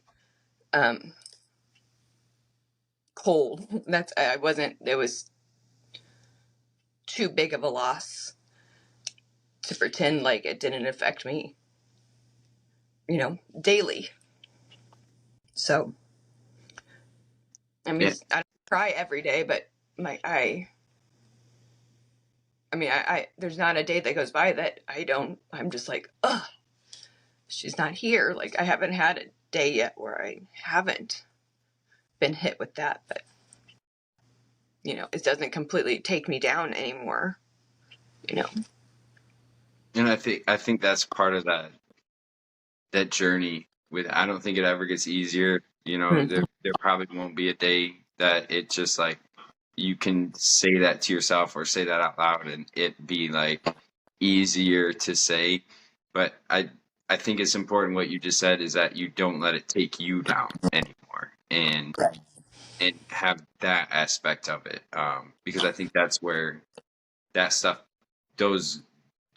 um, cold. I wasn't, it was too big of a loss to pretend like it didn't affect me, daily. So, I mean, Yeah. I don't cry every day, but there's not a day that goes by that I'm just like, ugh, she's not here. Like, I haven't had a day yet where I haven't been hit with that, but it doesn't completely take me down anymore, you know. And I think that's part of that journey with I don't think it ever gets easier. You know, Mm-hmm. there probably won't be a day that it just like you can say that to yourself or say that out loud and it be like easier to say. But I think it's important what you just said is that you don't let it take you down anymore and have that aspect of it. Because I think that's where that stuff those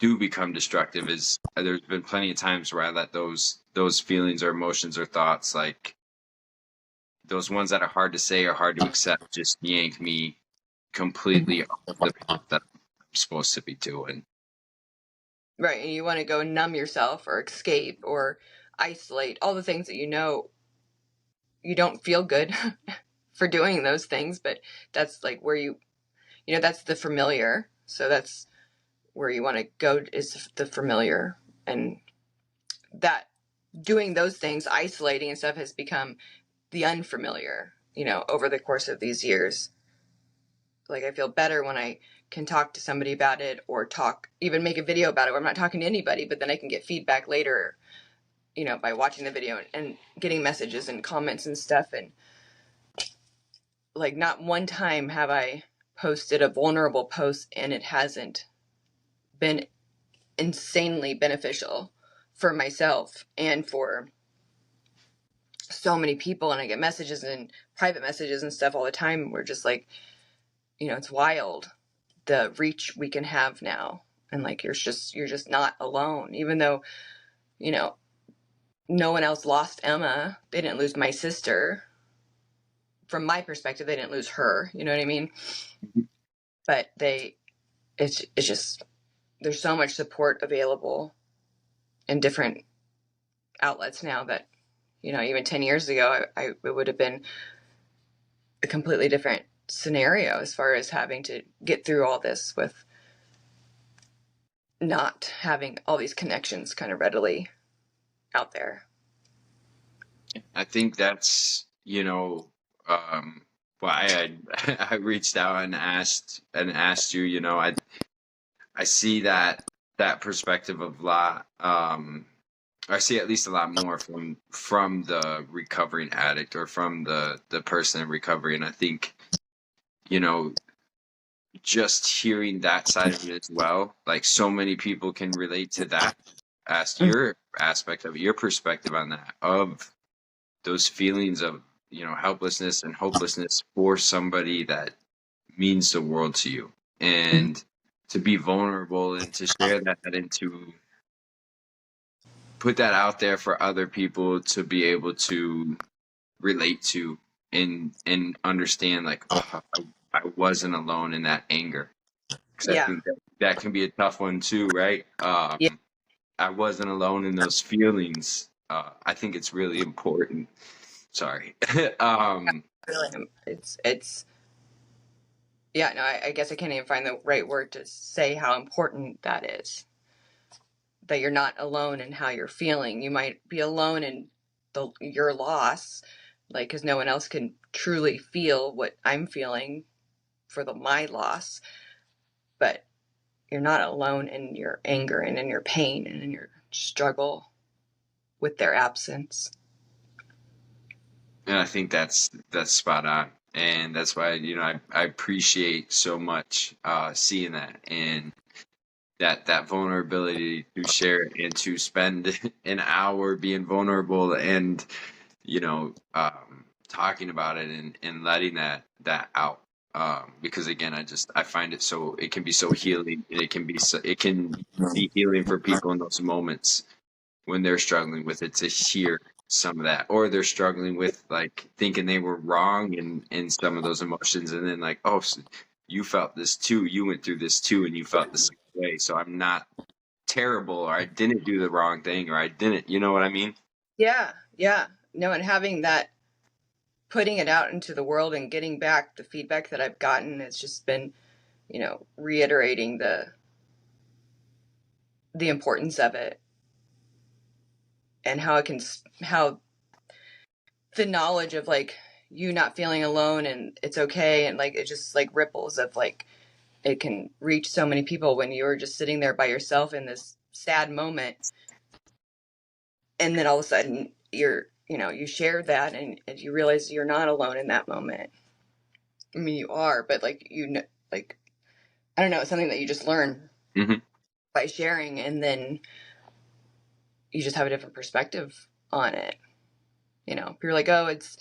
do become destructive is there's been plenty of times where I let those feelings or emotions or thoughts like those ones that are hard to say or hard to accept just yank me completely off the path that I'm supposed to be doing. Right, and you want to go numb yourself or escape or isolate, all the things that you don't feel good for doing those things, but that's like where that's the familiar. So that's where you want to go, is the familiar. And that doing those things, isolating and stuff, has become the unfamiliar, over the course of these years. Like, I feel better when I can talk to somebody about it or even make a video about it where I'm not talking to anybody, but then I can get feedback later, by watching the video and getting messages and comments and stuff. And like, not one time have I posted a vulnerable post and it hasn't been insanely beneficial for myself and for so many people. And I get messages and private messages and stuff all the time. We're just like, it's wild the reach we can have now. And like, you're just not alone, even though, you know, no one else lost Emma. They didn't lose my sister. From my perspective, they didn't lose her. You know what I mean? But it's just, there's so much support available in different outlets now that, even 10 years ago, it would have been a completely different scenario as far as having to get through all this with not having all these connections kind of readily out there. I think that's, why I reached out and asked you, I see that perspective of lot. I see at least a lot more from the recovering addict or from the person in recovery, and I think you know just hearing that side of it as well, like so many people can relate to that. Ask your aspect of it, your perspective on that of those feelings of, helplessness and hopelessness for somebody that means the world to you, and to be vulnerable and to share that and to put that out there for other people to be able to relate to, and understand, like, oh, I wasn't alone in that anger, because I Yeah. think that can be a tough one too, right? Yeah. I wasn't alone in those feelings. I think it's really important. Sorry. Really, it's yeah, no, I guess I can't even find the right word to say how important that is. That you're not alone in how you're feeling. You might be alone in your loss, like, because no one else can truly feel what I'm feeling for my loss. But you're not alone in your anger and in your pain and in your struggle with their absence. And I think that's spot on, and that's why, I appreciate so much seeing that, and that vulnerability to share it and to spend an hour being vulnerable, and talking about it, and letting that out, because again, I find it can be so healing, and it can be healing for people in those moments when they're struggling with it, to hear some of that, or they're struggling with, like, thinking they were wrong in some of those emotions, and then, like, oh, so you felt this too, you went through this too, and you felt the same way, so I'm not terrible, or I didn't do the wrong thing, or I didn't, you know what I mean? Yeah, yeah. No, and having that, putting it out into the world and getting back the feedback that I've gotten has just been, reiterating the importance of it, and how the knowledge of, like, you not feeling alone and it's okay, and like it just like ripples of, like, it can reach so many people when you were just sitting there by yourself in this sad moment, and then all of a sudden you share that, and you realize you're not alone in that moment. I mean, you are, but, like, like, I don't know, it's something that you just learn Hmm. by sharing, and then you just have a different perspective on it. You're like, oh, it's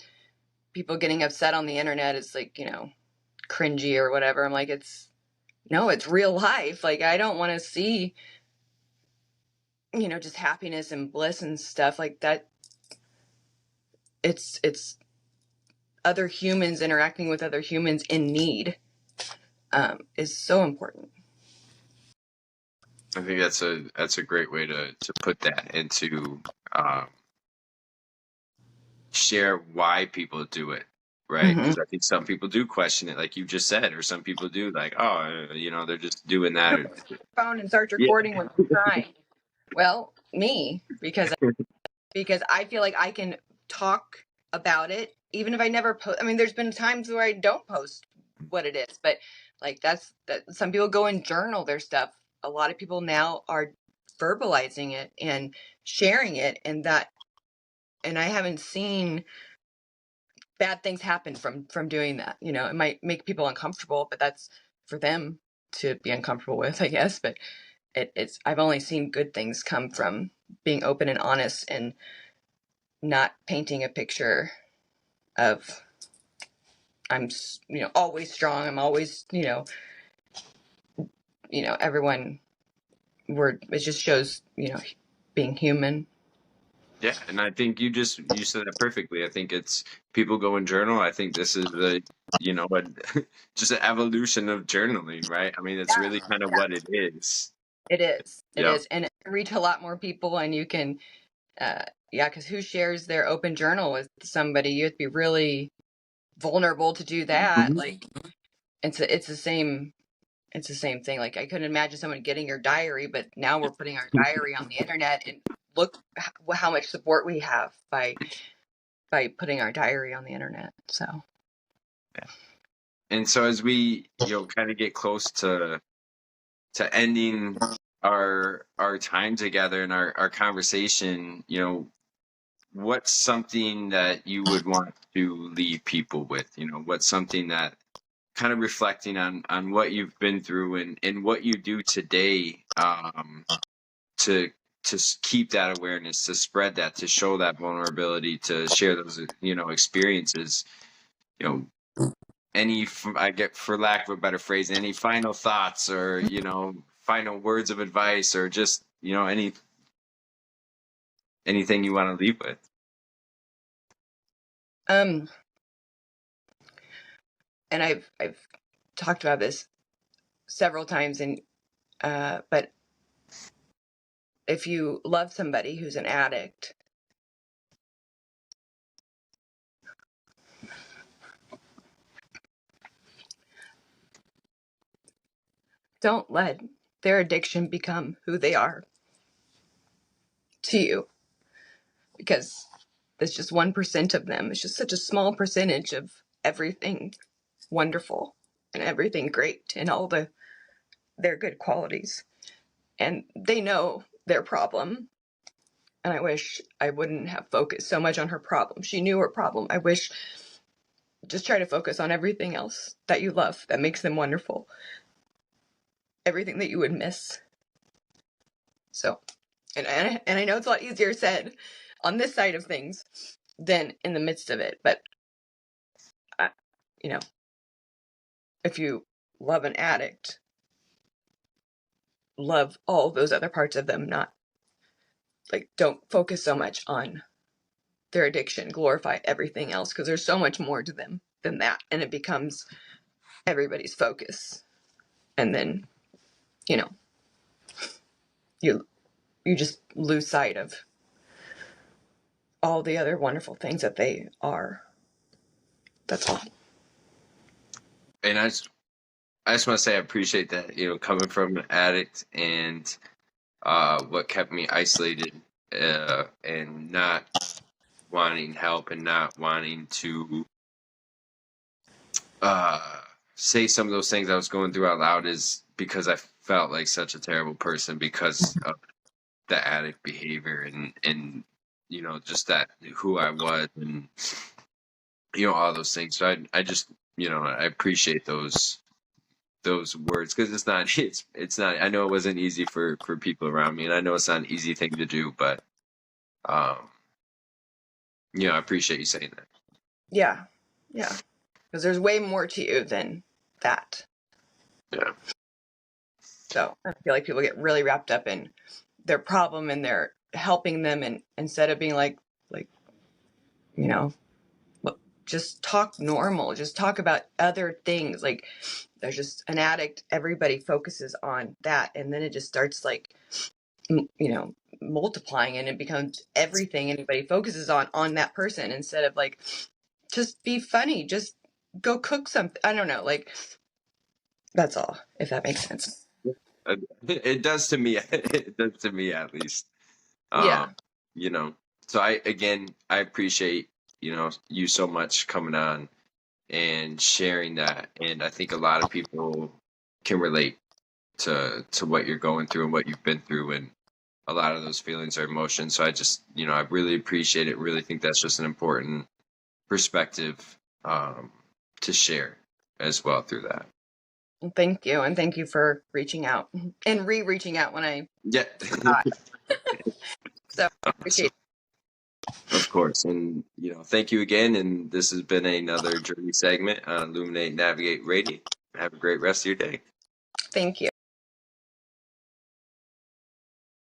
people getting upset on the internet. It's like, cringy or whatever. I'm like, it's real life. Like, I don't want to see, just happiness and bliss and stuff like that. It's other humans interacting with other humans in need, is so important. I think that's a great way to put that, and to um, share why people do it, right? Mm-hmm. Because I think some people do question it, like you just said, or some people do, like, oh, they're just doing that. Phone and start Yeah. recording when you're crying. Well, me, because I feel like I can talk about it even if I never post. I mean, there's been times where I don't post what it is, but, like, that some people go and journal their stuff. A lot of people now are verbalizing it and sharing it, and I haven't seen bad things happen from doing that. It might make people uncomfortable, but that's for them to be uncomfortable with, I guess. But it's I've only seen good things come from being open and honest, and not painting a picture of I'm always strong. I'm always everyone. It just shows being human. Yeah, and I think you said it perfectly. I think it's people go and journal. I think this is just an evolution of journaling, right? I mean, it's Yeah, really kind of yeah. what it is. It is. It Yeah. is, and it can reach a lot more people, and you can, yeah, because who shares their open journal with somebody? You have to be really vulnerable to do that. Mhm. Like, it's the same. It's the same thing. Like, I couldn't imagine someone getting your diary, but now we're putting our diary on the internet, and look how much support we have by putting our diary on the internet. So, And so as we, kind of get close to ending our time together and our conversation, what's something that you would want to leave people with? What's something that, kind of reflecting on what you've been through, and what you do today, to keep that awareness, to spread that, to show that vulnerability, to share those, experiences. Any, I get, for lack of a better phrase, any final thoughts or, final words of advice, or just, anything you want to leave with? And I've talked about this several times, and but if you love somebody who's an addict, don't let their addiction become who they are to you, because it's just 1% of them. It's just such a small percentage of everything wonderful and everything great and all their good qualities. And they know their problem. And I wish I wouldn't have focused so much on her problem. She knew her problem. I wish, just try to focus on everything else that you love, that makes them wonderful. Everything that you would miss. So, and I know it's a lot easier said on this side of things than in the midst of it. But, if you love an addict, love all those other parts of them, not don't focus so much on their addiction, glorify everything else, because there's so much more to them than that, and it becomes everybody's focus, and then you just lose sight of all the other wonderful things that they are. That's all. And I just want to say I appreciate that, coming from an addict, and what kept me isolated, and not wanting help, and not wanting to say some of those things I was going through out loud, is because I felt like such a terrible person because of the addict behavior, and just that, who I was, and all those things. So I just, I appreciate those words, because it's not, I know it wasn't easy for people around me, and I know it's not an easy thing to do, but I appreciate you saying that. Yeah, because there's way more to you than that. Yeah. So I feel like people get really wrapped up in their problem, and they're helping them, and instead of being like just talk normal, just talk about other things. Like, there's just an addict, everybody focuses on that, and then it just starts multiplying, and it becomes everything anybody focuses on that person, instead of just be funny, just go cook something. I don't know, that's all, if that makes sense. It does to me. It does to me, at least. Yeah. So I appreciate, you so much coming on and sharing that. And I think a lot of people can relate to what you're going through and what you've been through, and a lot of those feelings or emotions. So I just, I really appreciate it. Really think that's just an important perspective to share as well through that. Thank you. And thank you for reaching out and reaching out when I forgot. So I appreciate it. Of course. And, thank you again. And this has been another journey segment on Illuminate Navigate Radio. Have a great rest of your day. Thank you.